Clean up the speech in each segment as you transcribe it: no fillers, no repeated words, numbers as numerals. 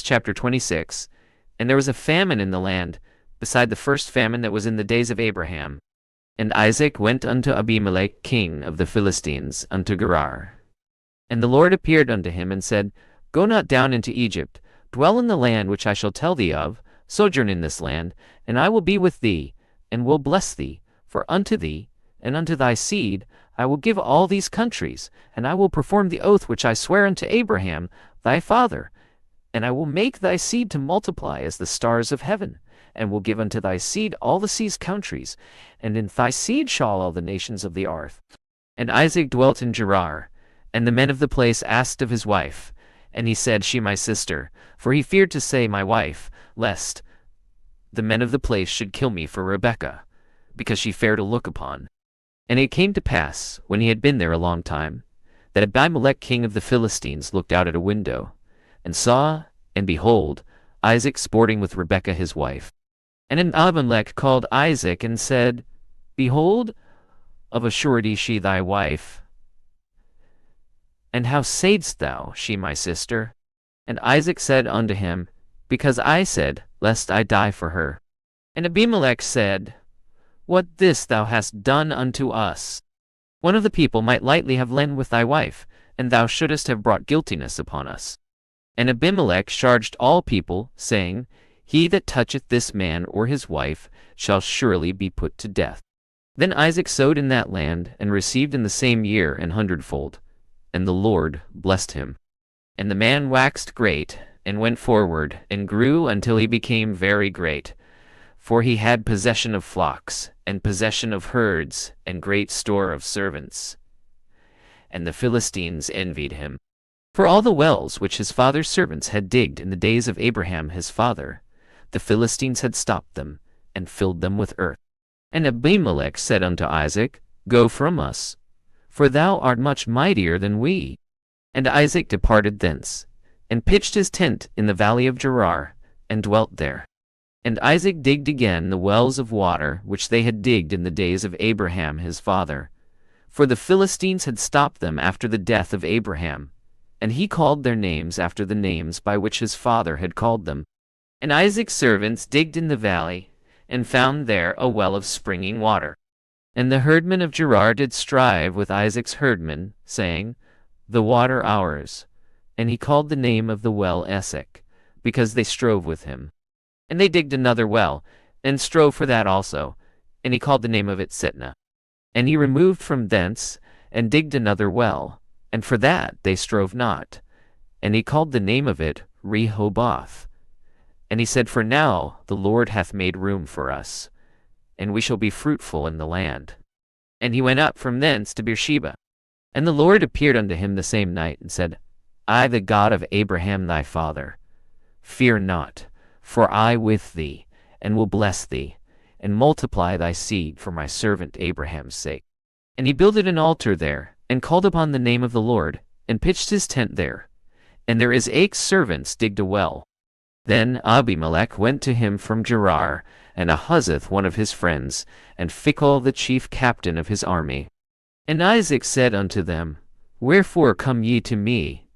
chapter 26. And there was a famine in the land, beside the first famine that was in the days of Abraham. And Isaac went unto Abimelech king of the Philistines unto Gerar. And the Lord appeared unto him, and said, Go not down into Egypt, dwell in the land which I shall tell thee of, sojourn in this land, and I will be with thee, and will bless thee, for unto thee, and unto thy seed, I will give all these countries, and I will perform the oath which I swear unto Abraham thy father, and I will make thy seed to multiply as the stars of heaven, and will give unto thy seed all the sea's countries, and in thy seed shall all the nations of the earth. And Isaac dwelt in Gerar, and the men of the place asked of his wife, and he said, She my sister, for he feared to say my wife, lest the men of the place should kill me for Rebekah, because she fair to look upon. And it came to pass, when he had been there a long time, that Abimelech king of the Philistines looked out at a window, and saw, and behold, Isaac sporting with Rebekah his wife. And Abimelech called Isaac, and said, Behold, of a surety she thy wife. And how saidst thou, She my sister? And Isaac said unto him, Because I said, Lest I die for her. And Abimelech said, What this thou hast done unto us? One of the people might lightly have lain with thy wife, and thou shouldest have brought guiltiness upon us. And Abimelech charged all people, saying, He that toucheth this man or his wife shall surely be put to death. Then Isaac sowed in that land, and received in the same year an hundredfold. And the Lord blessed him. And the man waxed great, and went forward, and grew until he became very great. For he had possession of flocks, and possession of herds, and great store of servants. And the Philistines envied him. For all the wells which his father's servants had digged in the days of Abraham his father, the Philistines had stopped them, and filled them with earth. And Abimelech said unto Isaac, Go from us, for thou art much mightier than we. And Isaac departed thence, and pitched his tent in the valley of Gerar, and dwelt there. And Isaac digged again the wells of water which they had digged in the days of Abraham his father. For the Philistines had stopped them after the death of Abraham, and he called their names after the names by which his father had called them. And Isaac's servants digged in the valley, and found there a well of springing water. And the herdmen of Gerar did strive with Isaac's herdmen, saying, The water ours. And he called the name of the well Esek, because they strove with him. And they digged another well, and strove for that also, and he called the name of it Sitnah. And he removed from thence, and digged another well, and for that they strove not. And he called the name of it Rehoboth. And he said, For now the Lord hath made room for us, and we shall be fruitful in the land. And he went up from thence to Beersheba. And the Lord appeared unto him the same night, and said, I, the God of Abraham thy father, fear not, for I with thee, and will bless thee, and multiply thy seed for my servant Abraham's sake. And he builded an altar there, and called upon the name of the Lord, and pitched his tent there. And their Isaac's servants digged a well. Then Abimelech went to him from Gerar, and Ahuzzath one of his friends, and Phicol the chief captain of his army. And Isaac said unto them, Wherefore come ye to me,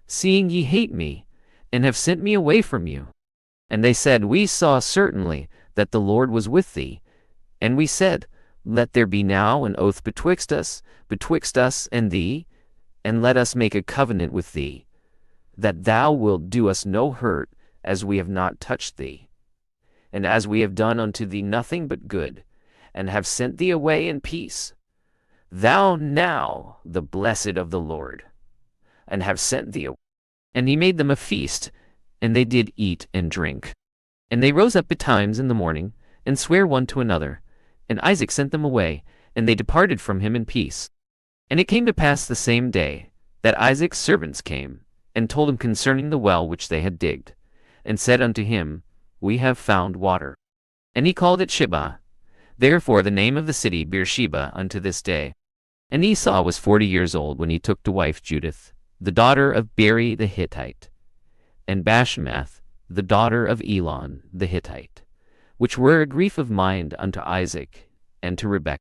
seeing ye hate me, and have sent me away from you? And they said, We saw certainly that the Lord was with thee. And we said, Let there be now an oath betwixt us and thee, and let us make a covenant with thee, that thou wilt do us no hurt, as we have not touched thee, and as we have done unto thee nothing but good, and have sent thee away in peace. Thou now the blessed of the Lord, and have sent thee away. And he made them a feast, and they did eat and drink. And they rose up betimes in the morning, and sware one to another. And Isaac sent them away, and they departed from him in peace. And it came to pass the same day, that Isaac's servants came, and told him concerning the well which they had digged, and said unto him, We have found water. And he called it Shibah. Therefore the name of the city Beersheba unto this day. And Esau was 40 years old when he took to wife Judith, the daughter of Beri the Hittite, and Bashemath, the daughter of Elon the Hittite, which were a grief of mind unto Isaac and to Rebekah.